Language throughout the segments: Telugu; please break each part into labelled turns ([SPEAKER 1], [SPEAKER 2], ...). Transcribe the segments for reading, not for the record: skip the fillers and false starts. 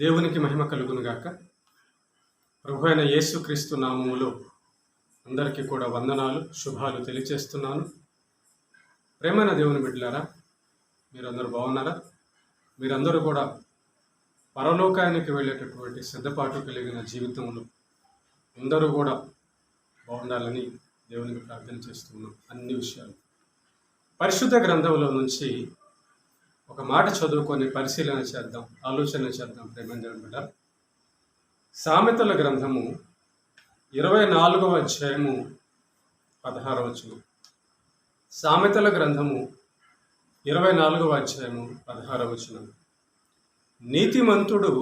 [SPEAKER 1] దేవునికి మహిమ కలుగునుగాక. ప్రభు అయిన యేసుక్రీస్తు నామములో అందరికీ కూడా వందనాలు, శుభాలు తెలియచేస్తున్నాను. ప్రేమైన దేవుని బిడ్డలారా, మీరందరూ బాగున్నారా? మీరందరూ కూడా పరలోకానికి వెళ్ళేటటువంటి సిద్ధపాటు కలిగిన జీవితంలో అందరూ కూడా బాగుండాలని దేవునికి ప్రార్థన చేస్తున్నాం. అన్ని విషయాలు పరిశుద్ధ గ్రంథంలో నుంచి ఒక మాట చదువుకొని పరిశీలన చేద్దాం, ఆలోచన చేద్దాం. ప్రేమైన దేవుని బిడ్డ, సామెతల గ్రంథము 24వ అధ్యాయము 16వ వచనం. సామెతల గ్రంథము 24వ అధ్యాయము 16వ వచనం. నీతిమంతుడు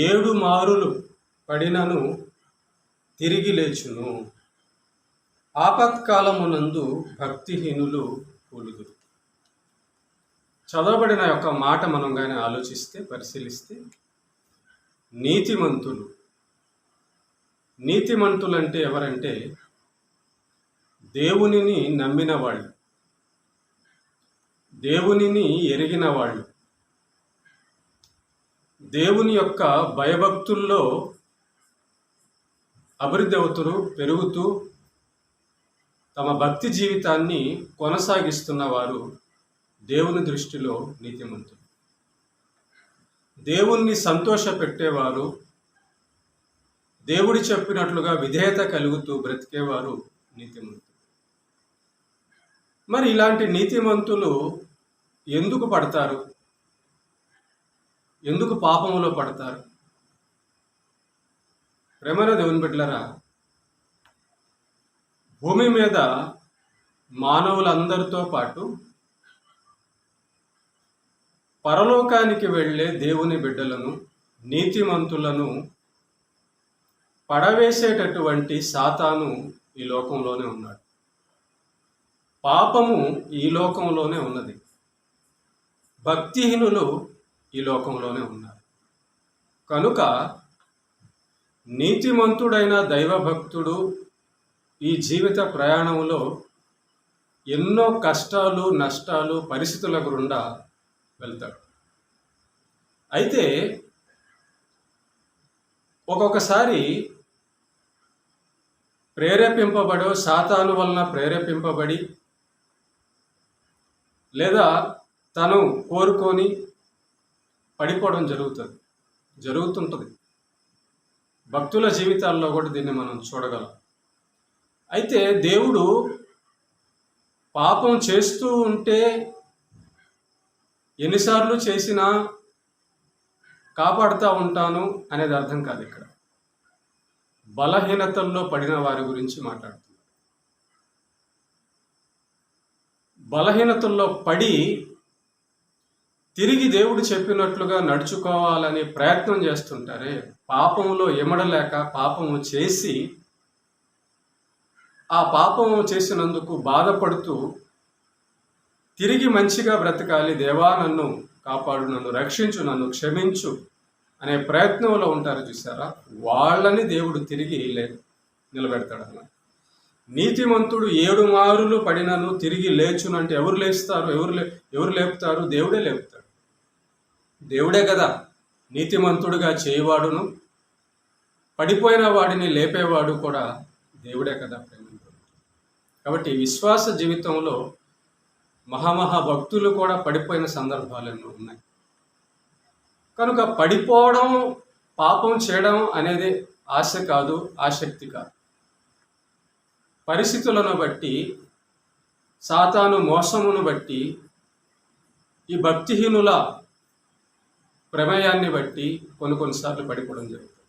[SPEAKER 1] 7 మారులు పడినను తిరిగి లేచును, ఆపత్కాలమునందు భక్తిహీనులు కూలుదురు. చదవబడిన యొక్క మాట మనం కానీ ఆలోచిస్తే, పరిశీలిస్తే, నీతిమంతులు అంటే ఎవరంటే దేవునిని నమ్మిన వాళ్ళు, దేవునిని ఎరిగిన వాళ్ళు, దేవుని యొక్క భయభక్తుల్లో అభివృద్ధి అవుతూ పెరుగుతూ తమ భక్తి జీవితాన్ని కొనసాగిస్తున్న వారు దేవుని దృష్టిలో నీతిమంతులు. దేవుణ్ణి సంతోషపెట్టేవారు, దేవుడి చెప్పినట్లుగా విధేయత కలుగుతూ బ్రతికేవారు నీతిమంతులు. మరి ఇలాంటి నీతిమంతులు ఎందుకు పడతారు? ఎందుకు పాపములో పడతారు? ప్రేమైన దేవుని బిడ్డలారా, భూమి మీద మానవులందరితో పాటు పరలోకానికి వెళ్ళే దేవుని బిడ్డలను, నీతిమంతులను పడవేసేటటువంటి సాతాను ఈ లోకంలోనే ఉన్నాడు. పాపము ఈ లోకంలోనే ఉన్నది. భక్తిహీనులు ఈ లోకంలోనే ఉన్నారు. కనుక నీతిమంతుడైన దైవభక్తుడు ఈ జీవిత ప్రయాణంలో ఎన్నో కష్టాలు, నష్టాలు, పరిస్థితుల గుండా వెళ్తాడు. అయితే ఒక్కొక్కసారి సాతాను వలన ప్రేరేపింపబడి, లేదా తను కోరుకొని పడిపోవడం జరుగుతుంటుంది. భక్తుల జీవితాల్లో కూడా దీన్ని మనం చూడగలం. అయితే దేవుడు పాపం చేస్తూ ఉంటే ఎన్నిసార్లు చేసినా కాపాడుతూ ఉంటాను అనేది అర్థం కాదు. ఇక్కడ బలహీనతల్లో పడిన వారి గురించి మాట్లాడుతున్నాడు. బలహీనతల్లో పడి తిరిగి దేవుడు చెప్పినట్లుగా నడుచుకోవాలని ప్రయత్నం చేస్తుంటారే, పాపంలో ఎమడలేక పాపము చేసి ఆ పాపము చేసినందుకు బాధపడుతూ తిరిగి మంచిగా బ్రతకాలి, దేవా నన్ను కాపాడు, నన్ను రక్షించు, నన్ను క్షమించు అనే ప్రయత్నంలో ఉంటారు చూసారా, వాళ్ళని దేవుడు తిరిగి నిలబెడతాడు అన్నమాట. నీతిమంతుడు 7 మారులు పడినను తిరిగి లేచునంటే ఎవరు లేస్తారు? ఎవరు లేపుతారు? దేవుడే లేపుతాడు. దేవుడే కదా నీతిమంతుడుగా చేయవాడును, పడిపోయిన వాడిని లేపేవాడు కూడా దేవుడే కదా. కాబట్టి విశ్వాస జీవితంలో మహాభక్తులు కూడా పడిపోయిన సందర్భాలు ఎన్నో ఉన్నాయి. కనుక పడిపోవడం, పాపం చేయడం అనేది ఆశ కాదు, ఆసక్తి కాదు. పరిస్థితులను బట్టి, సాతాను మోసమును బట్టి, ఈ భక్తిహీనుల ప్రమేయాన్ని బట్టి కొన్నిసార్లు పడిపోవడం జరుగుతుంది.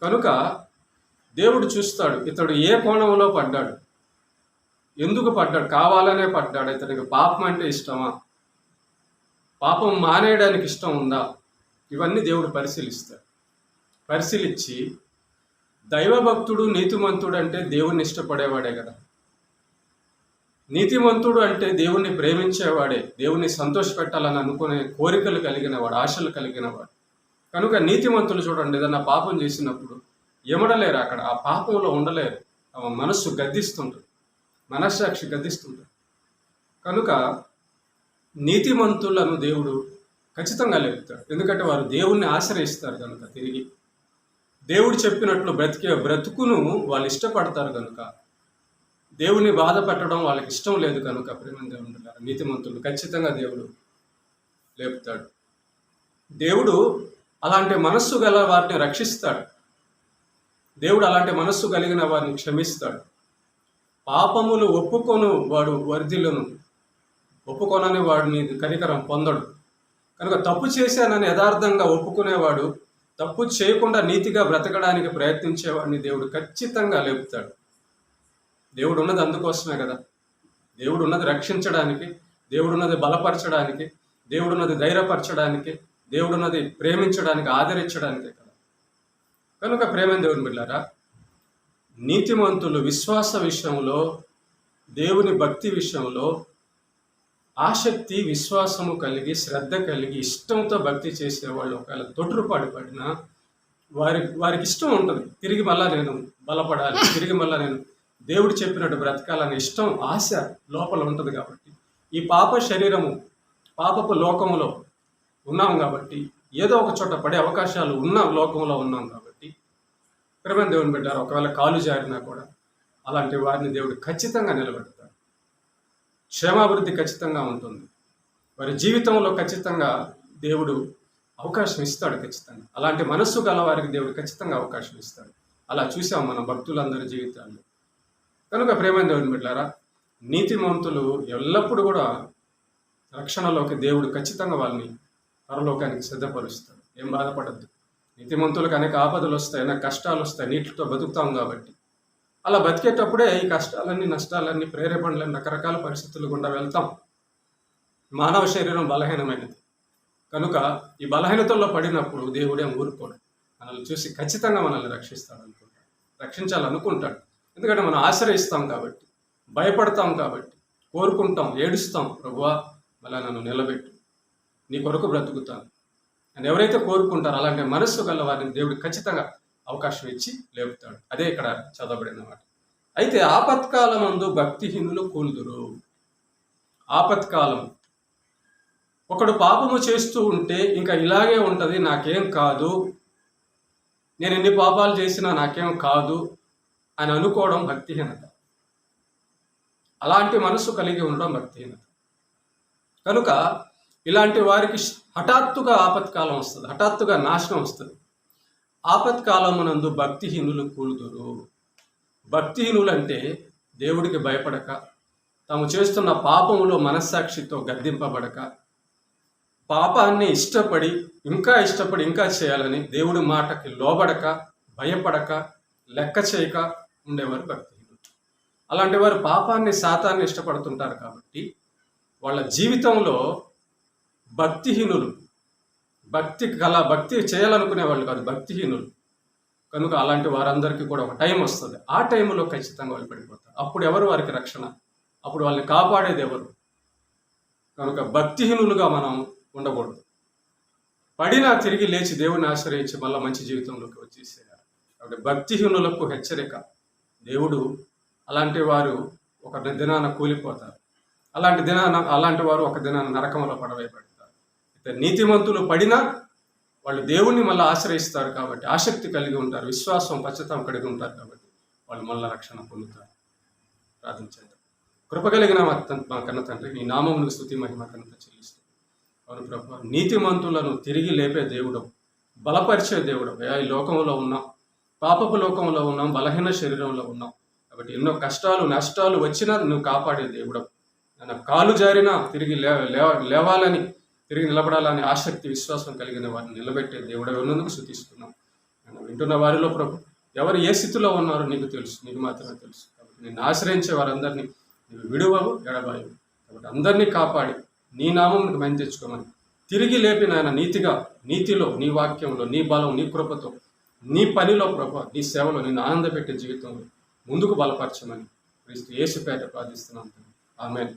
[SPEAKER 1] కనుక దేవుడు చూస్తాడు, ఇతడు ఏ కోణంలో పడ్డాడు, ఎందుకు పడ్డాడు, కావాలనే పడ్డాడు, ఇతనికి పాపం అంటే ఇష్టమా, పాపం మానేయడానికి ఇష్టం ఉందా, ఇవన్నీ దేవుడు పరిశీలిస్తాడు. పరిశీలించి దైవభక్తుడు, నీతిమంతుడు అంటే దేవుణ్ణి ఇష్టపడేవాడే కదా. నీతిమంతుడు అంటే దేవుణ్ణి ప్రేమించేవాడే, దేవుణ్ణి సంతోషపెట్టాలని అనుకునే కోరికలు కలిగినవాడు, ఆశలు కలిగినవాడు. కనుక నీతిమంతులు చూడండి, ఏదన్నా పాపం చేసినప్పుడు ఎమడలేరు, అక్కడ ఆ పాపంలో ఉండలేరు. మనస్సు గద్దిస్తుంటుంది, మనస్సాక్షి గద్దిస్తుంటుంది. కనుక నీతిమంతులను దేవుడు ఖచ్చితంగా లేపుతాడు. ఎందుకంటే వారు దేవుణ్ణి ఆశ్రయిస్తారు కనుక, తిరిగి దేవుడు చెప్పినట్లు బ్రతికే బ్రతుకును వాళ్ళు ఇష్టపడతారు కనుక, దేవుని బాధ పెట్టడం వాళ్ళకి ఇష్టం లేదు కనుక, ప్రేమ దేవుడు నీతిమంతులు ఖచ్చితంగా దేవుడు లేపుతాడు. దేవుడు అలాంటి మనస్సు గల వారిని రక్షిస్తాడు. దేవుడు అలాంటి మనస్సు కలిగిన వారిని క్షమిస్తాడు. పాపములు ఒప్పుకొను వాడు వర్ధిల్లును, ఒప్పుకొనని వాడిని కనికరం పొందడు. కనుక తప్పు చేశానని యథార్థంగా ఒప్పుకునేవాడు, తప్పు చేయకుండా నీతిగా బ్రతకడానికి ప్రయత్నించేవాడిని దేవుడు ఖచ్చితంగా లేపుతాడు. దేవుడు ఉన్నది అందుకోసమే కదా. దేవుడు ఉన్నది రక్షించడానికి, దేవుడున్నది బలపరచడానికి, దేవుడున్నది ధైర్యపరచడానికి, దేవుడున్నది ప్రేమించడానికి, ఆదరించడానికే కదా. కనుక ప్రేమ దేవుని బిడ్డలారా, నీతిమంతులు విశ్వాస విషయంలో, దేవుని భక్తి విషయంలో ఆసక్తి, విశ్వాసము కలిగి, శ్రద్ధ కలిగి, ఇష్టంతో భక్తి చేసేవాళ్ళు ఒకవేళ తొట్టుపాటు పడినా వారికి ఇష్టం ఉంటుంది. తిరిగి మళ్ళా నేను బలపడాలి, తిరిగి మళ్ళా నేను దేవుడు చెప్పినట్టు బ్రతకాలనే ఇష్టం, ఆశ లోపల ఉంటుంది. కాబట్టి ఈ పాప శరీరము, పాపపు లోకములో ఉన్నాం కాబట్టి, ఏదో ఒక చోట పడే అవకాశాలు ఉన్న లోకంలో ఉన్నాం కాబట్టి, ప్రేమ దేవుని బిడ్డారు, ఒకవేళ కాలు జారినా కూడా అలాంటి వారిని దేవుడు ఖచ్చితంగా నిలబెడతాడు. క్షేమాభివృద్ధి ఖచ్చితంగా ఉంటుంది. వారి జీవితంలో ఖచ్చితంగా దేవుడు అవకాశం ఇస్తాడు. ఖచ్చితంగా అలాంటి మనస్సు గల వారికి దేవుడు ఖచ్చితంగా అవకాశం ఇస్తాడు. అలా చూసాం మన భక్తులందరి జీవితాల్లో. కనుక ప్రేమ దేవుని బిడ్డలారా, నీతిమంతులు ఎల్లప్పుడూ కూడా రక్షణలోకి దేవుడు ఖచ్చితంగా వాళ్ళని పరలోకానికి సిద్ధపరుస్తాడు. ఏం బాధపడద్దు. నీతిమంతులకు అనేక ఆపదలు వస్తాయి, అనేక కష్టాలు వస్తాయి, నీటితో బతుకుతాం కాబట్టి. అలా బతికేటప్పుడే ఈ కష్టాలన్నీ, నష్టాలన్నీ, ప్రేరేపణలన్నీ, రకరకాల పరిస్థితులు గుండా వెళ్తాం. మానవ శరీరం బలహీనమైనది కనుక ఈ బలహీనతల్లో పడినప్పుడు దేవుడేం ఊరుకోడు. మనల్ని చూసి ఖచ్చితంగా మనల్ని రక్షిస్తాడు అనుకుంటాడు, రక్షించాలనుకుంటాడు. ఎందుకంటే మనం ఆశ్రయిస్తాం కాబట్టి, భయపడతాం కాబట్టి, కోరుకుంటాం, ఏడుస్తాం, ప్రభువా మళ్ళా నన్ను నిలబెట్టు, నీ కొరకు బ్రతుకుతాను అని ఎవరైతే కోరుకుంటారో అలాంటి మనస్సు గల వారిని దేవుడు ఖచ్చితంగా అవకాశం ఇచ్చి లేపుతాడు. అదే ఇక్కడ చదవబడిన మాట. అయితే ఆపత్కాలమందు భక్తిహీనులు కూలుదురు. ఆపత్కాలం, ఒకడు పాపము చేస్తూ ఉంటే ఇంకా ఇలాగే ఉంటుంది, నాకేం కాదు, నేను ఎన్ని పాపాలు చేసినా నాకేం కాదు అని అనుకోవడం భక్తిహీనత. అలాంటి మనసు కలిగి ఉండడం భక్తిహీనత. కనుక ఇలాంటి వారికి హఠాత్తుగా ఆపత్కాలం వస్తుంది, హఠాత్తుగా నాశనం వస్తుంది. ఆపత్కాలమునందు భక్తిహీనులు కూలుదురు. భక్తిహీనులు అంటే దేవుడికి భయపడక, తాము చేస్తున్న పాపములో మనస్సాక్షితో గద్దింపబడక, పాపాన్ని ఇష్టపడి ఇంకా చేయాలని దేవుడి మాటకి లోబడక, భయపడక, లెక్క చేయక ఉండేవారు భక్తిహీనులు. అలాంటి వారు పాపాన్ని, శాతాన్ని ఇష్టపడుతుంటారు కాబట్టి వాళ్ళ జీవితంలో భక్తిహీనులు, భక్తి చేయాలనుకునే వాళ్ళు కాదు, భక్తిహీనులు. కనుక అలాంటి వారందరికీ కూడా ఒక టైం వస్తుంది. ఆ టైంలో ఖచ్చితంగా వాళ్ళు పడిపోతారు. అప్పుడు ఎవరు వారికి రక్షణ? అప్పుడు వాళ్ళని కాపాడేది ఎవరు? కనుక భక్తిహీనులుగా మనం ఉండకూడదు. పడినా తిరిగి లేచి దేవుని ఆశ్రయించి మళ్ళీ మంచి జీవితంలోకి వచ్చేసేయాలి. కాబట్టి భక్తిహీనులకు హెచ్చరిక. దేవుడు అలాంటి వారు ఒక దినాన కూలిపోతారు. అలాంటి వారు ఒక దినాన నరకంలో పడవేయబడతారు. నీతిమంతులు పడినా వాళ్ళు దేవుణ్ణి మళ్ళీ ఆశ్రయిస్తారు కాబట్టి, ఆసక్తి కలిగి ఉంటారు, విశ్వాసం, పశ్చాత్తాపం కలిగి ఉంటారు కాబట్టి వాళ్ళు మళ్ళీ రక్షణ పొందుతారు. ప్రార్థించండి. కృపగలిగిన మా కన్న తండ్రి, నీ నామమునకు స్తుతి మహిమ ఘనత చెల్లిస్తాం. అవును ప్రభు, నీతిమంతులను తిరిగి లేపే దేవుడు, బలపరిచే దేవుడు. ఈ లోకంలో ఉన్నాం, పాపపు లోకంలో ఉన్నాం, బలహీన శరీరంలో ఉన్నాం కాబట్టి ఎన్నో కష్టాలు, నష్టాలు వచ్చినా నువ్వు కాపాడే దేవుడు. నన్ను కాలు జారినా తిరిగి లేవాలని, తిరిగి నిలబడాలని ఆసక్తి, విశ్వాసం కలిగిన వారిని నిలబెట్టే దేవుడు ఉన్నందుకు స్తుతిస్తున్నాం. నన్ను వింటున్న వారిలో ప్రభు ఎవరు ఏ స్థితిలో ఉన్నారో నీకు తెలుసు, నీకు మాత్రమే తెలుసు. కాబట్టి నిన్ను ఆశ్రయించే వారందరినీ నీవు విడువవు, ఎడబాయవు. కాబట్టి అందరినీ కాపాడి నీ నామమునకు మహిమ తెచ్చుకోమని, తిరిగి లేపి నాయన నీతిగా, నీతిలో, నీ వాక్యంలో, నీ బలం, నీ కృపతో, నీ పనిలో ప్రభు, నీ సేవలో నిన్ను ఆనందపెట్టే జీవితంలో ముందుకు బలపరచమని క్రీస్తు యేసు పేరిట ప్రార్థిస్తున్నాను. ఆమేన్.